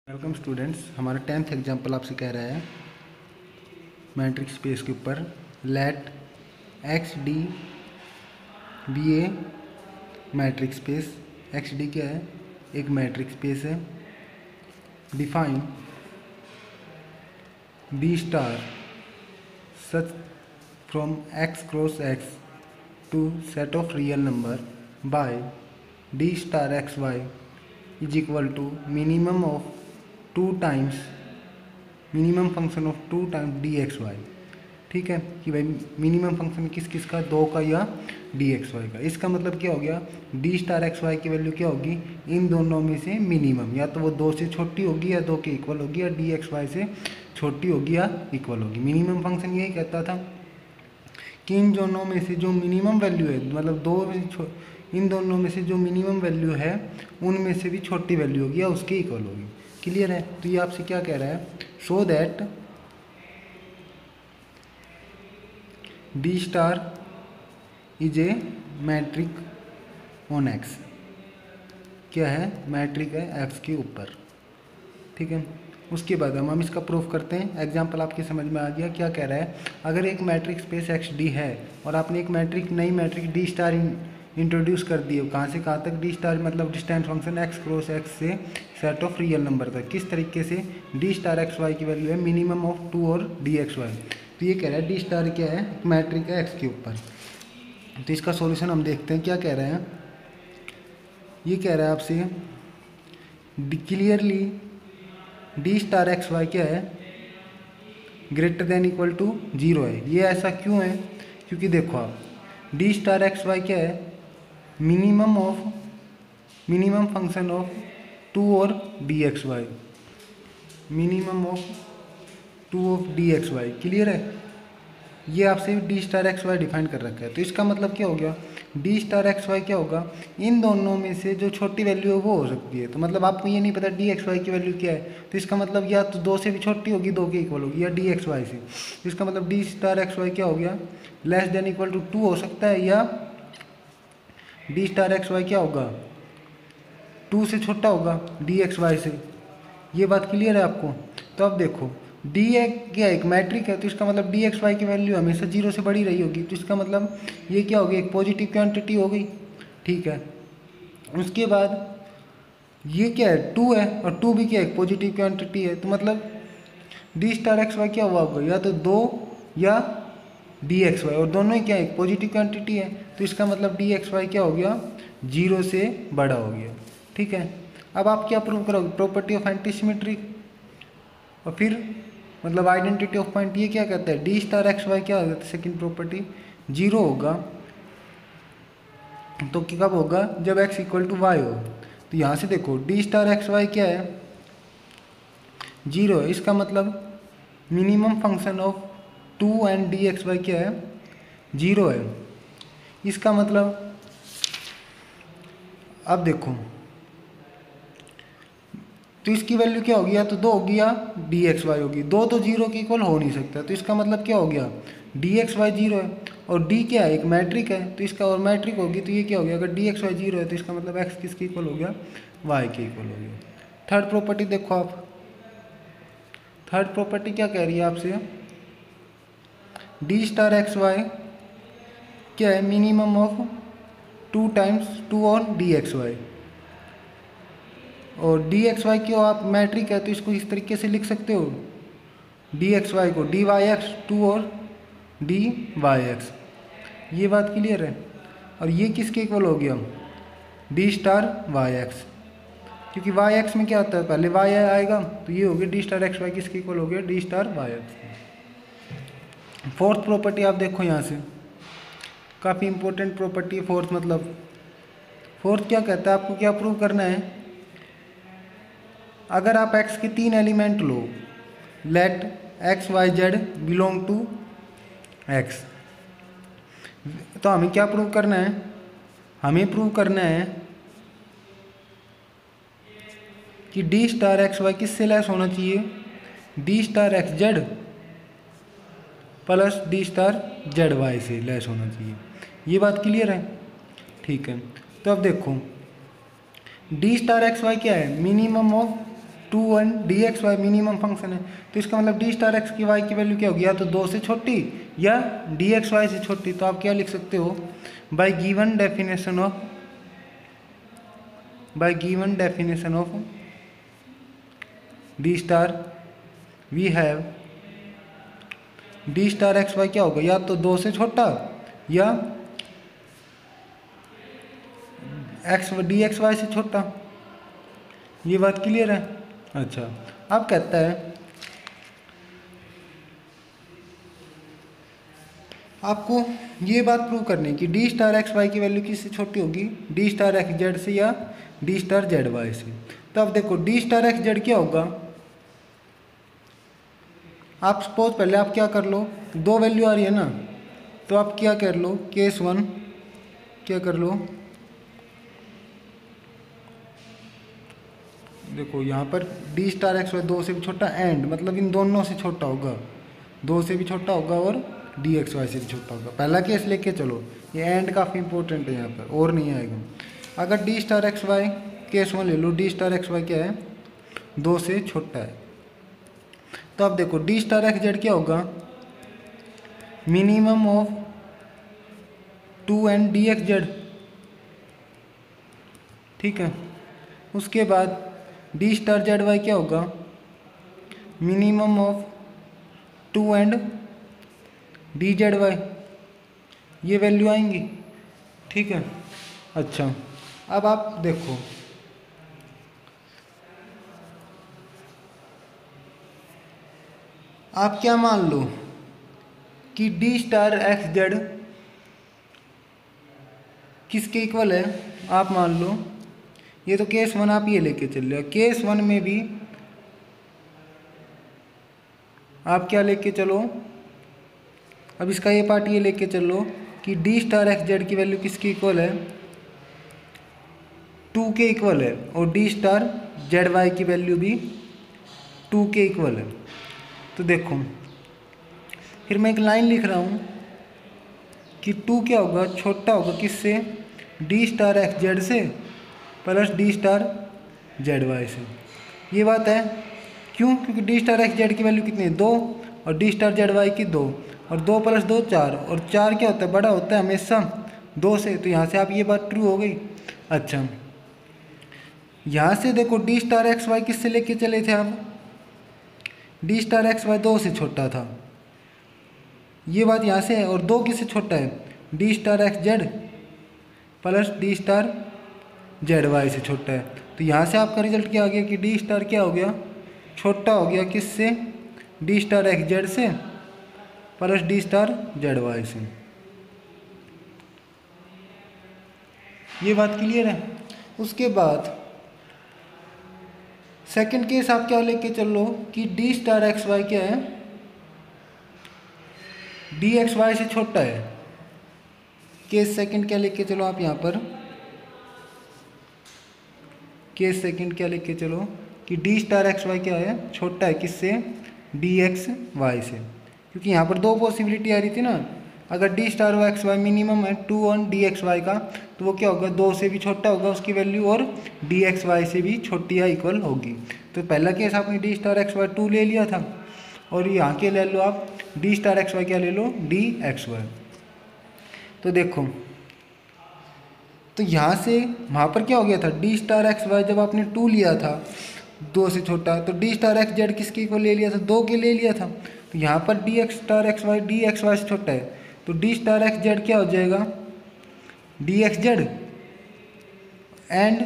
Welcome students. हमारा 10th example आपसे कह रहा है मैट्रिक्स स्पेस के ऊपर let X D be a matrix space. X D क्या है? एक मैट्रिक्स स्पेस है। Define B star such from X cross X to set of real number by D star X Y is equal to minimum of 2 times minimum function of 2 times D x Y. ठीक है कि भाई minimum function किस किस का, 2 का या D x Y का। इसका मतलब क्या हो गया? डी स्टार एक्स वाई की वैल्यू क्या होगी? इन दोनों में से मिनिमम, या तो वो 2 से छोटी होगी या 2 के इक्वल होगी, या डी एक्स वाई से छोटी होगी या इक्वल होगी। मिनिमम फंक्शन यही कहता था कि इन दोनों में से जो मिनिमम वैल्यू है, मतलब इन दोनों में से जो मिनिमम वैल्यू है उनमें से भी छोटी वैल्यू होगी या उसके इक्वल होगी। क्लियर है? तो ये आपसे क्या कह रहा है? Show that D star is a metric on X. क्या है? मैट्रिक है एक्स के ऊपर। ठीक है, उसके बाद हम इसका प्रूफ करते हैं। एग्जाम्पल आपके समझ में आ गया। क्या कह रहा है? अगर एक मैट्रिक स्पेस एक्स डी है और आपने एक नई मैट्रिक डी स्टार इंट्रोड्यूस कर दिए। कहाँ से कहाँ तक? डी स्टार मतलब distance function x cross x से सेट ऑफ रियल नंबर तक। किस तरीके से? डी स्टार एक्स वाई की वैल्यू है मिनिमम ऑफ 2 और डी एक्स वाई। तो ये कह रहा है डी स्टार क्या है? मैट्रिक है एक्स के ऊपर। तो इसका सॉल्यूशन हम देखते हैं। क्या कह रहे हैं? ये कह रहा है आपसे clearly D star X Y क्या है? ग्रेटर देन इक्वल टू 0 है। ये ऐसा क्यों है? क्योंकि देखो आप, डी स्टार एक्स वाई क्या है? मिनिमम फंक्शन ऑफ 2 और D x Y, minimum of 2 of D x Y. Clear है? ये आपसे D star X Y define कर रखा है। तो इसका मतलब क्या हो गया? डी स्टार एक्स वाई क्या होगा? इन दोनों में से जो छोटी वैल्यू है वो हो सकती है। तो मतलब आपको ये नहीं पता डी एक्स वाई की वैल्यू क्या है, तो इसका मतलब या तो 2 से भी छोटी होगी, 2 के इक्वल होगी, या डी एक्स वाई से। तो इसका मतलब डी स्टार एक्स वाई क्या हो गया? लेस देन इक्वल टू 2 हो सकता है, या डी स्टार एक्स वाई क्या होगा? 2 से छोटा होगा डी एक्स वाई से। ये बात क्लियर है आपको? तो अब देखो, डी क्या एक मैट्रिक है, तो इसका मतलब डी एक्स वाई की वैल्यू हमेशा 0 से बड़ी रही होगी। तो इसका मतलब ये क्या होगी? एक पॉजिटिव क्वांटिटी हो गई। ठीक है, उसके बाद ये क्या है? 2 है, और 2 भी क्या है? एक पॉजिटिव क्वांटिटी है। तो मतलब डी स्टार एक्स वाई क्या हुआ होगा? या तो 2 या डी एक्स वाई, और दोनों ही क्या है? एक पॉजिटिव क्वांटिटी है। तो इसका मतलब डी एक्स वाई क्या हो गया? 0 से बड़ा हो गया। ठीक है, अब आप क्या प्रूव करोगे? प्रॉपर्टी ऑफ एंटीसिमेट्री, और फिर मतलब आइडेंटिटी ऑफ पॉइंट। ये क्या कहता है? डी स्टार एक्स वाई क्या होगा? सेकंड प्रॉपर्टी 0 होगा। तो कब होगा? जब x इक्वल टू वाई हो। तो यहाँ से देखो, डी स्टार एक्स वाई क्या है? 0 है। इसका मतलब minimum function of 2 and D x Y क्या है? 0 है। इसका मतलब अब देखो, तो इसकी वैल्यू क्या होगी? या तो 2 होगी या डी एक्स वाई होगी। 2 तो 0 के इक्वल हो नहीं सकता। तो इसका मतलब क्या हो गया? डी एक्स वाई 0 है, और डी क्या है? एक मैट्रिक है। तो इसका और मैट्रिक होगी, तो ये क्या हो गया? अगर डी एक्स वाई 0 है तो इसका मतलब एक्स किसके इक्वल हो गया? वाई के इक्वल हो गया। थर्ड प्रॉपर्टी देखो आप। थर्ड प्रॉपर्टी क्या कह रही है आपसे? डी स्टार एक्स वाई क्या है? मिनिमम ऑफ 2 टाइम्स 2 और डी एक्स वाई। और डी एक्स वाई क्यों? आप मैट्रिक है तो इसको इस तरीके से लिख सकते हो, डी एक्स वाई को डी वाई एक्स 2 और डी वाई एक्स। ये बात क्लियर है? और ये किसके इक्वल हो गया? डी स्टार वाई एक्स, क्योंकि वाई एक्स में क्या होता है? पहले वाई आएगा, तो ये हो गया डी स्टार एक्स वाई किसके इक्वल हो गया? D star Y X. Fourth property आप देखो, यहाँ से काफ़ी इंपॉर्टेंट प्रॉपर्टी है फोर्थ। मतलब फोर्थ क्या कहता है? आपको क्या प्रूव करना है? अगर आप x के 3 एलिमेंट लो, let x y z belong to x, तो हमें क्या प्रूव करना है? हमें प्रूव करना है कि डी स्टार एक्स वाई किससे लेस होना चाहिए? D star X Z plus D star Z Y से लेस होना चाहिए। ये बात क्लियर है? ठीक है, तो अब देखो, डी स्टार एक्स वाई क्या है? Minimum of two and D x Y minimum function है, तो इसका मतलब डी स्टार एक्स की वाई की वैल्यू क्या होगी, या तो 2 से छोटी या डी एक्स वाई से छोटी। तो आप क्या लिख सकते हो, by given definition of D star we have D star X Y क्या होगा, या तो 2 से छोटा या एक्स डी एक्स वाई से छोटा। ये बात क्लियर है। अच्छा, अब कहता है आपको ये बात प्रूव करनी है कि डी स्टार एक्स वाई की वैल्यू किससे छोटी होगी, डी स्टार एक्स जेड से या डी स्टार जेड वाई से। तो अब देखो डी स्टार एक्स जेड क्या होगा, आप सपोज पहले आप क्या कर लो, 2 वैल्यू आ रही है ना, तो आप क्या कर लो, केस 1 क्या कर लो, देखो यहाँ पर डी स्टार एक्स वाई 2 से भी छोटा एंड मतलब इन दोनों से छोटा होगा, 2 से भी छोटा होगा और डी एक्स वाई से भी छोटा होगा। पहला केस लेके चलो, ये एंड काफ़ी इंपॉर्टेंट है यहाँ पर, और नहीं आएगा। अगर D star X Y case 1 ले लो, डी स्टार एक्स वाई क्या है, 2 से छोटा है। तो अब देखो डी स्टार एक्स जेड क्या होगा, minimum of 2 and D x Z, ठीक है। उसके बाद डी स्टार जेड वाई क्या होगा, minimum of 2 and D Z Y, ये वैल्यू आएंगी, ठीक है। अच्छा, अब आप देखो आप क्या मान लो कि डी स्टार एक्स जेड किसके इक्वल है, आप मान लो ये तो केस 1 आप ये लेके चल रहे हो, केस 1 में भी आप क्या लेके चलो, अब इसका ये पार्ट ये लेके चलो कि डी स्टार एक्स जेड की वैल्यू किसकी इक्वल है, 2 के इक्वल है, और डी स्टार जेड वाई की वैल्यू भी 2 के इक्वल है। तो देखो फिर मैं एक लाइन लिख रहा हूँ कि 2 क्या होगा, छोटा होगा किससे, डी स्टार एक्स जेड से plus D star Z Y से। ये बात है, क्यों, क्योंकि डी स्टार एक्स जेड की वैल्यू कितनी है, 2, और डी स्टार जेड वाई की 2, और 2 + 2 4, और 4 क्या होता है, बड़ा होता है हमेशा 2 से। तो यहाँ से आप ये बात ट्रू हो गई। अच्छा, यहाँ से देखो डी स्टार एक्स वाई किससे लेके चले थे आप, डी स्टार एक्स वाई 2 से छोटा था, ये बात यहाँ से है। और 2 किससे छोटा है, D star X Z plus D star Z Y से छोटा है। तो यहाँ से आपका रिजल्ट क्या आ गया कि डी स्टार क्या हो गया, छोटा हो गया किससे, डी स्टार एक्स जेड से plus D star Z Y से। ये बात क्लियर है। उसके बाद सेकंड केस आप क्या लेके चल लो कि डी स्टार एक्स वाई क्या है, डी एक्स वाई से छोटा है। केस सेकंड क्या लेके चलो आप यहाँ पर, केस सेकंड क्या लेके चलो कि डी स्टार एक्स वाई क्या है, छोटा है किससे, डी एक्स वाई से। क्योंकि यहाँ पर 2 पॉसिबिलिटी आ रही थी ना, अगर D star X Y minimum है 2 ऑन डी एक्स वाई का, तो वो क्या होगा, 2 से भी छोटा होगा उसकी वैल्यू, और डी एक्स वाई से भी छोटी या इक्वल होगी। तो पहला केस आपने डी स्टार एक्स वाई 2 ले लिया था, और यहाँ के ले लो आप डी स्टार एक्स वाई क्या ले लो, डी एक्स वाई। तो देखो तो यहाँ से वहाँ पर क्या हो गया था, डी स्टार एक्स वाई जब आपने 2 लिया था 2 से छोटा, तो डी स्टार एक्स जेड किसके को ले लिया था, 2 के ले लिया था। तो यहाँ पर D X star X Y D x Y से छोटा है, तो डी स्टार एक्स जेड क्या हो जाएगा, D x Z, and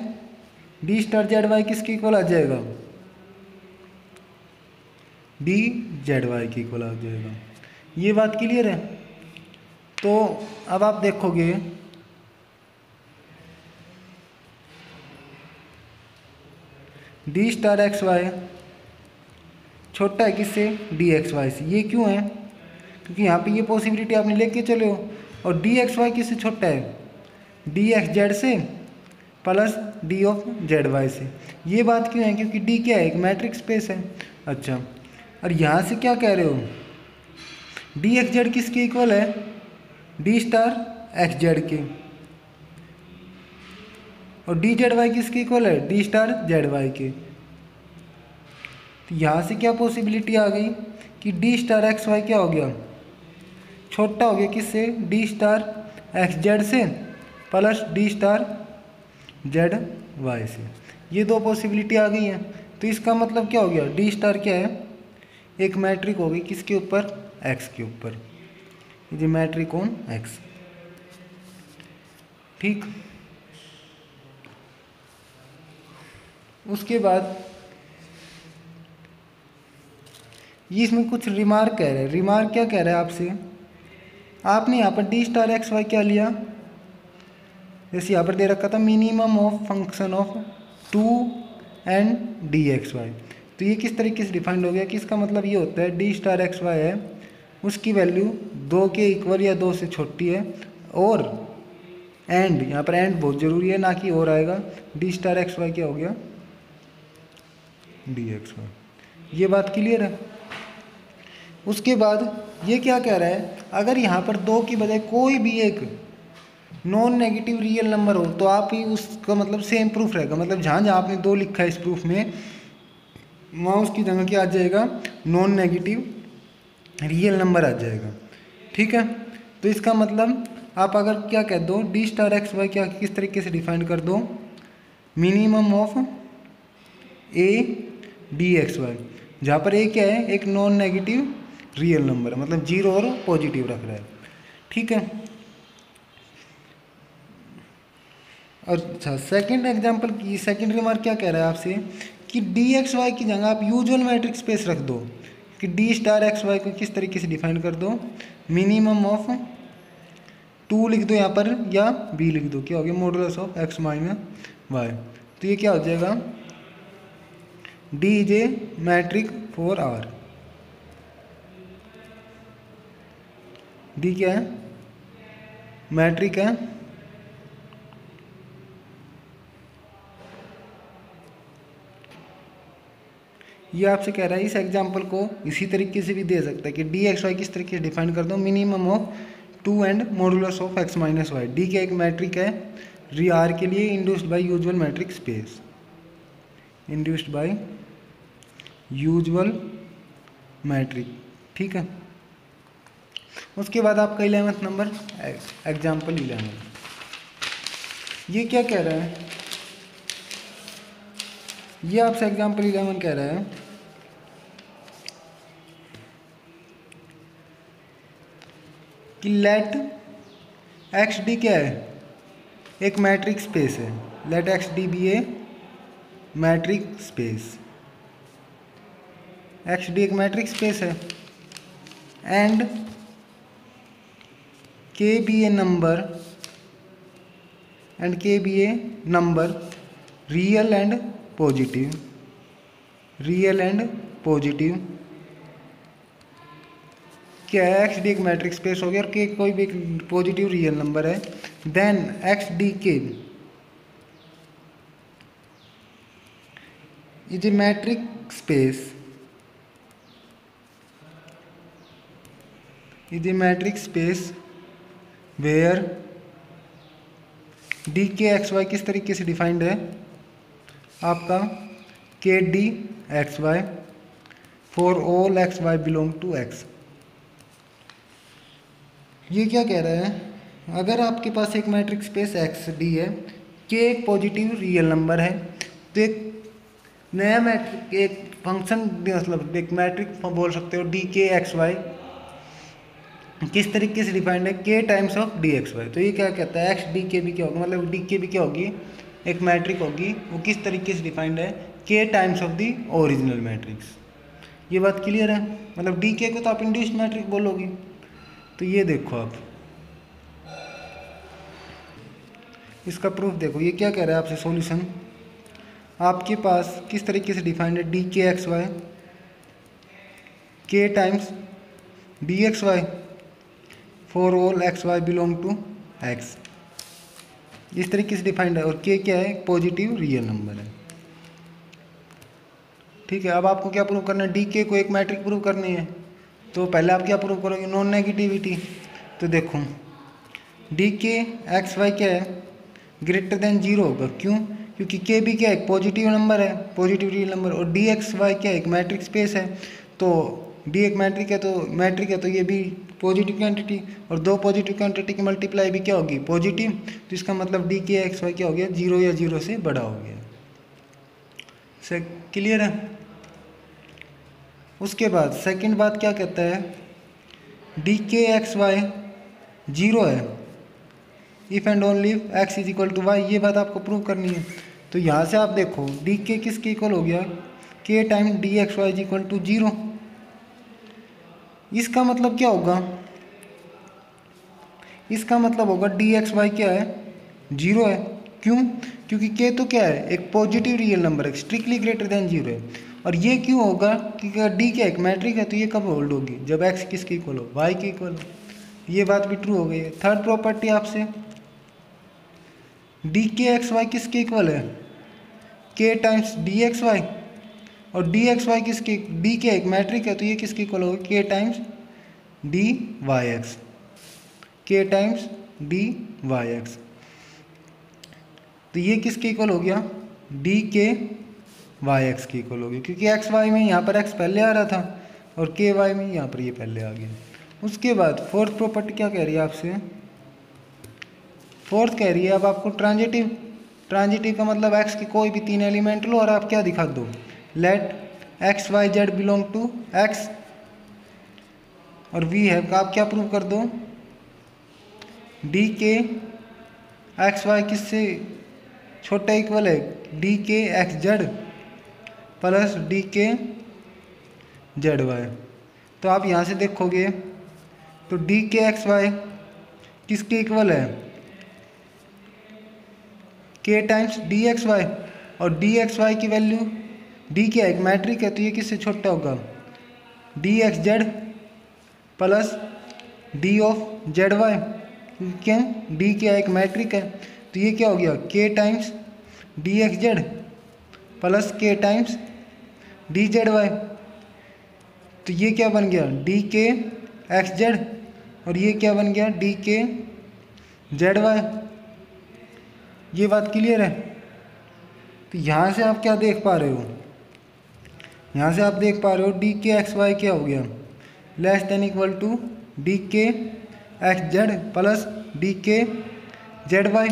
D star Z Y किसके इक्वल आ जाएगा, डी जेड वाई के इक्वल आ जाएगा। ये बात क्लियर है। तो अब आप देखोगे डी स्टार एक्स वाई छोटा है किससे, डी एक्स वाई से। ये क्यों है, क्योंकि यहाँ पे ये पॉसिबिलिटी आपने लेके चले हो, और डी एक्स वाई किससे छोटा है, डी एक्स जेड से plus D of Z Y से। ये बात क्यों है, क्योंकि डी क्या है, एक मैट्रिक्स स्पेस है। अच्छा, और यहाँ से क्या कह रहे हो, डी एक्स जेड किसके इक्वल है, डी स्टार एक्स जेड के, और डी जेड वाई किसके इक्वल है, डी स्टार जेड वाई के। तो यहाँ से क्या पॉसिबिलिटी आ गई कि डी स्टार एक्स वाई क्या हो गया, छोटा हो गया किससे, डी स्टार एक्स जेड से plus D star Z Y से। ये दो पॉसिबिलिटी आ गई हैं। तो इसका मतलब क्या हो गया, डी स्टार क्या है, एक मैट्रिक हो गई किसके ऊपर, एक्स के ऊपर, ये मैट्रिक ऑन एक्स। ठीक, उसके बाद ये इसमें कुछ रिमार्क कह रहे हैं। रिमार्क क्या कह रहा है आपसे, आपने यहाँ पर डी स्टार एक्स वाई क्या लिया, जैसे यहाँ पर दे रखा था minimum of function of 2 and D x Y. तो ये किस तरीके से डिफाइंड हो गया कि इसका मतलब ये होता है डी स्टार एक्स वाई है, उसकी वैल्यू 2 के इक्वल या 2 से छोटी है, और एंड, यहाँ पर एंड बहुत ज़रूरी है, ना कि और आएगा, डी स्टार एक्स वाई क्या हो गया, डी एक्स वाई। ये बात क्लियर है। उसके बाद ये क्या कह रहा है, अगर यहाँ पर 2 की बजाय कोई भी एक नॉन नेगेटिव रियल नंबर हो तो आप ही उसका मतलब सेम प्रूफ रहेगा, मतलब जहाँ जहाँ आपने 2 लिखा है इस प्रूफ में, वहाँ उसकी जगह क्या आ जाएगा, नॉन नेगेटिव रियल नंबर आ जाएगा। ठीक है, तो इसका मतलब आप अगर क्या कह दो, डी स्टार एक्स वाई क्या किस तरीके से डिफाइन कर दो, minimum of A D x Y, जहाँ पर ए क्या है, एक नॉन नेगेटिव रियल नंबर, मतलब 0 और पॉजिटिव रख रहा है। ठीक है, और अच्छा सेकंड एग्जांपल की सेकंड रिमार्क क्या कह रहा है आपसे कि डी एक्स वाई की जगह आप यूजुअल मैट्रिक स्पेस रख दो, कि डी स्टार एक्स वाई को किस तरीके से डिफाइन कर दो, मिनिमम ऑफ 2 लिख दो यहाँ पर, या बी लिख दो, क्या हो गया, modulus of X minus Y. तो ये क्या हो जाएगा, D is a metric for R, D क्या है, मैट्रिक है ये आपसे कह रहा है। इस एग्जाम्पल को इसी तरीके से भी दे सकता है कि डी एक्स वाई किस तरीके से डिफाइन कर दो, minimum of 2 and modulus of X minus Y. D क्या एक मैट्रिक है री आर के लिए, induced by usual metric space, induced by usual metric. ठीक है, उसके बाद आपका 11th नंबर एग्जाम्पल 11, ये क्या कह रहा है, ये आपसे एग्जाम्पल 11 कह रहा है कि लेट एक्स डी क्या है, एक मैट्रिक स्पेस है, let X D be a metric space, X D एक मैट्रिक स्पेस है, and K be a number, and K be a number real and positive, real and positive, क्या है, X D एक metric space हो गया और K कोई भी एक पॉजिटिव रियल नंबर है, then X D K is a metric space, is a metric space where D के एक्स वाई किस तरीके से डिफाइंड है आपका, K D x Y for all X Y belong to X. ये क्या कह रहा है, अगर आपके पास एक मैट्रिक स्पेस एक्स डी है, के एक पॉजिटिव रियल नंबर है, तो एक नया मैट्रिक एक फंक्शन मतलब एक मैट्रिक बोल सकते हो डी के एक्स वाई किस तरीके से डिफाइंड है, के times of D x Y. तो ये क्या कहता है, एक्स डी के भी क्या होगा, मतलब डी के भी क्या होगी, एक मैट्रिक होगी, वो किस तरीके से डिफाइंड है, के times of the original matrix. ये बात क्लियर है, मतलब डी के को तो आप इंड्यूस्ड मैट्रिक बोलोगे। तो ये देखो आप इसका प्रूफ देखो, ये क्या कह रहा है आपसे, सॉल्यूशन आपके पास किस तरीके से डिफाइंड है, डी के X Y K times D x Y for all X Y belong to X, इस तरीके से डिफाइंड है, और के क्या है, पॉजिटिव रियल नंबर है। ठीक है, अब आपको क्या प्रूव करना है, डी के को एक मैट्रिक प्रूव करनी है, तो पहले आप क्या प्रूव करोगे, नॉन नेगेटिविटी। तो देखो डी के एक्स वाई क्या है, ग्रेटर देन 0 होगा, क्यों, क्योंकि के भी क्या एक पॉजिटिव नंबर है, पॉजिटिव रियल नंबर, और डी एक्स वाई क्या एक मैट्रिक स्पेस है, तो डी एक मैट्रिक है तो ये भी पॉजिटिव क्वांटिटी, और दो पॉजिटिव क्वांटिटी की मल्टीप्लाई भी क्या होगी पॉजिटिव, तो इसका मतलब डी के एक्स वाई क्या हो गया जीरो या जीरो से बड़ा हो गया। से क्लियर है। उसके बाद सेकंड बात क्या कहता है, डी के एक्स वाई जीरो है if and only X is equal to Y, ये बात आपको प्रूव करनी है। तो यहाँ से आप देखो डी के किसके इक्वल हो गया, K time D x Y is equal to zero. इसका मतलब क्या होगा, इसका मतलब होगा डी एक्स वाई क्या है जीरो है। क्यों, क्योंकि के तो क्या है एक पॉजिटिव रियल नंबर है, स्ट्रिक्टली ग्रेटर देन जीरो है। और ये क्यों होगा, क्योंकि डी क्या एक मैट्रिक है, तो ये कब होल्ड होगी जब एक्स किसके इक्वल हो वाई के इक्वल हो। ये बात भी ट्रू हो गई है। थर्ड प्रॉपर्टी आपसे, डी के एक्स वाई किसके इक्वल है, के टाइम्स डी एक्स वाई, और डी एक्स वाई किसके, डी क्या एक मैट्रिक है, तो ये किसके इक्वल होगा के टाइम्स डी वाई एक्स, के टाइम्स डी वाई एक्स। तो ये किसके इक्वल हो गया, डी के वाई एक्स के इक्वल हो गया, क्योंकि एक्स वाई में यहाँ पर एक्स पहले आ रहा था और के वाई में यहाँ पर ये पहले आ गया। उसके बाद फोर्थ प्रॉपर्टी क्या कह रही है आपसे, फोर्थ कह रही है अब आपको ट्रांजिटिव, ट्रांजिटिव का मतलब एक्स के कोई भी तीन एलिमेंट लो और आप क्या दिखा दो, let X Y Z belong to X और वी है, आप क्या प्रूव कर दो, डी के एक्स वाई किससे छोटा इक्वल है डी के एक्स जेड प्लस डी के जेड वाई। तो आप यहाँ से देखोगे तो डी के एक्स वाई किसके इक्वल है, के टाइम्स डी एक्स वाई, और डी एक्स वाई की वैल्यू, डी क्या एक मैट्रिक है तो ये किससे छोटा होगा d x Z plus D of Z y, क्यों डी क्या एक मैट्रिक है, तो ये क्या हो गया के times D x Z plus के टाइम्स डी जेड वाई। तो ये क्या बन गया डी के एक्स जेड और ये क्या बन गया डी के जेड वाई। ये बात क्लियर है। तो यहाँ से आप क्या देख पा रहे हो, यहाँ से आप देख पा रहे हो डी के एक्स वाई क्या हो गया less than equal to d के एक्स जेड प्लस डी के जेड वाई।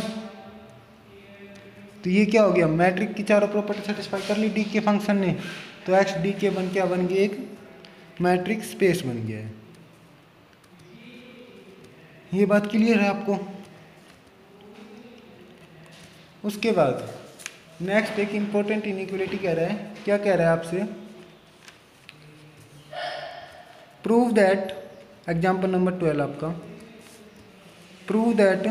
तो ये क्या हो गया मैट्रिक की चारों प्रॉपर्टी सेटिस्फाई कर ली डी के फंक्शन ने, तो एक्स डी के क्या बन गया एक मैट्रिक स्पेस बन गया है। ये बात क्लियर है आपको। उसके बाद नेक्स्ट एक इंपॉर्टेंट इनइक्वालिटी कह रहा है, क्या कह रहा है आपसे, प्रूव दैट, एग्जाम्पल नंबर 12 आपका, prove that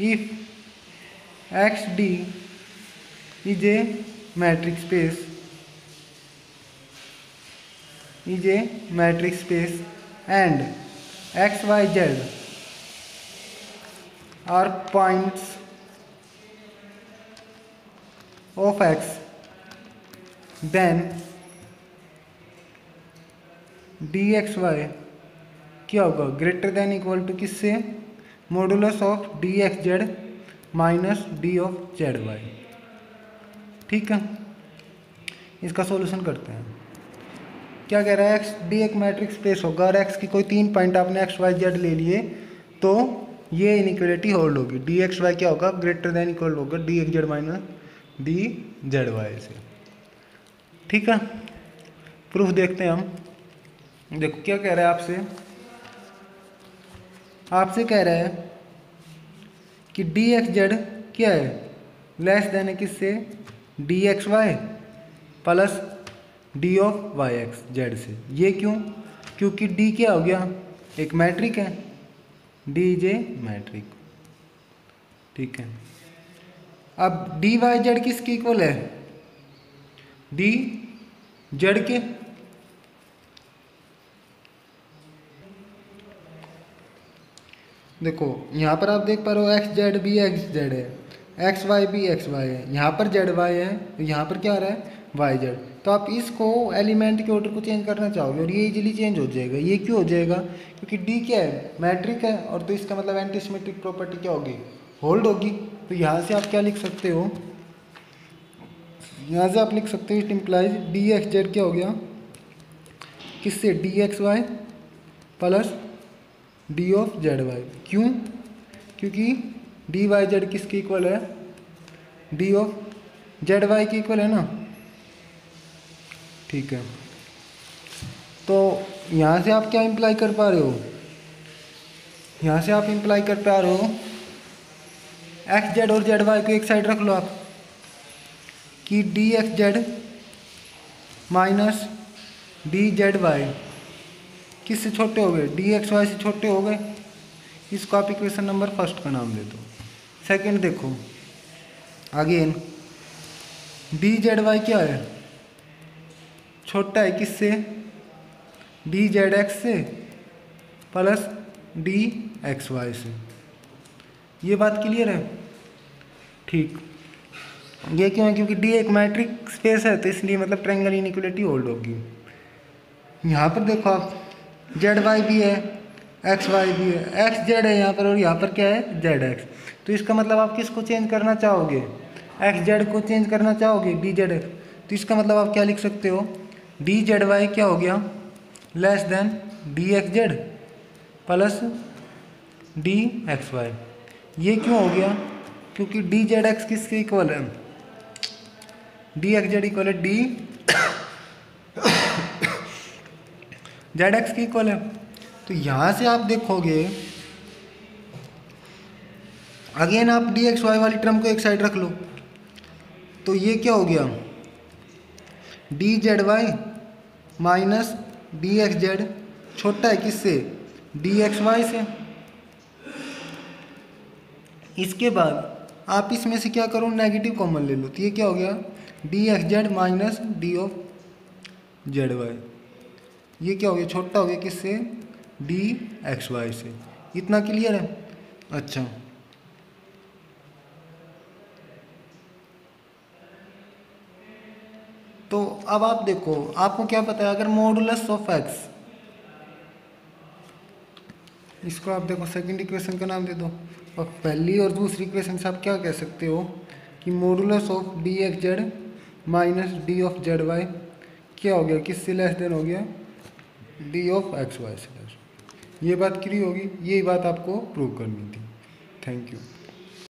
if x D is a metric space, is a matrix space and x y z are points of x, then dxy क्या होगा ग्रेटर देन इक्वल टू किससे, modulus of D x z minus d of Z y. ठीक है, इसका solution करते हैं। क्या कह रहा है, एक्स डी एक मैट्रिक्स स्पेस होगा और एक्स की कोई तीन पॉइंट आपने एक्स वाई जेड ले लिए तो ये इनइक्वालिटी होल्ड होगी, डी एक्स वाई क्या होगा ग्रेटर देन इक्वल होगा d x z minus d Z Y से। ठीक है, प्रूफ देखते हैं हम। देखो क्या कह रहा है आपसे, आपसे कह रहा है कि डी एक्स जेड क्या है लेस देन है किससे, d x y plus D of y x Z से। ये क्यों, क्योंकि डी क्या हो गया एक मैट्रिक है, डी इज ए मैट्रिक। ठीक है, अब डी वाई जेड किसके इक्वल है, डी जेड के। देखो यहाँ पर आप देख पा रहे हो एक्स जेड भी एक्स जेड है, एक्स वाई भी एक्स वाई है, यहाँ पर जेड वाई है, यहाँ पर क्या आ रहा है वाई जेड। तो आप इसको एलिमेंट के ऑर्डर को चेंज करना चाहोगे और ये इजीली चेंज हो जाएगा। ये क्यों हो जाएगा, क्योंकि डी क्या है मैट्रिक है, और तो इसका मतलब एंटी सिमेट्रिक प्रॉपर्टी क्या होगी होल्ड होगी। तो यहाँ से आप क्या लिख सकते हो, यहाँ से आप लिख सकते हो it implies d x z क्या हो गया, किससे, d x y plus D of Z y. क्यों, क्योंकि डी वाई जेड किसके इक्वल है, डी ऑफ जेड वाई के इक्वल है ना। ठीक है, तो यहाँ से आप क्या इम्प्लाई कर पा रहे हो, यहाँ से आप इम्प्लाई कर पा रहे हो एक्स जेड और जेड वाई को एक साइड रख लो आप, कि d x z minus d Z y किससे छोटे हो गए, डी एक्स वाई से छोटे हो गए। इसको आप इक्वेशन नंबर फर्स्ट का नाम दे दो। सेकंड देखो अगेन, डी जेड वाई क्या है, छोटा है किससे, डी जेड एक्स से प्लस डी एक्स वाई से। ये बात क्लियर है। ठीक, ये क्यों है, क्योंकि डी एक मैट्रिक स्पेस है, तो इसलिए मतलब ट्रायंगल इनइक्वालिटी होल्ड होगी। यहाँ पर देखो आप, जेड वाई भी है, एक्स वाई भी है, एक्स जेड है यहाँ पर और यहाँ पर क्या है, जेड एक्स। तो इसका मतलब आप किसको चेंज करना चाहोगे, एक्स जेड को चेंज करना चाहोगे, डी जेड एक्स। तो इसका मतलब आप क्या लिख सकते हो, डी जेड वाई क्या हो गया, less than d x Z plus d x y. ये क्यों हो गया, क्योंकि डी जेड एक्स किसके इक्वल है, डी एक्स जेड इक्वल है डी जेड एक्स के इक्वल है। तो यहाँ से आप देखोगे अगेन, आप डी एक्स वाई वाली टर्म को एक साइड रख लो, तो ये क्या हो गया, d Z y minus d x z छोटा है किससे, डी एक्स वाई से। इसके बाद आप इसमें से क्या करो, नेगेटिव कॉमन ले लो, तो ये क्या हो गया, d x z minus d of Z Y. ये क्या हो गया, छोटा हो गया किससे, डी एक्स वाई से। इतना क्लियर है। अच्छा, तो अब आप देखो, आपको क्या पता है, अगर मॉडुलस ऑफ एक्स, इसको आप देखो सेकंड इक्वेशन का नाम दे दो, और पहली और दूसरी इक्वेशन से आप क्या कह सकते हो कि modulus of D x z minus d of Z Y क्या हो गया, किससे लेस देन हो गया, डी ऑफ एक्स वाई से लेस। ये बात क्लियर होगी, यही बात आपको प्रूव करनी थी। Thank you.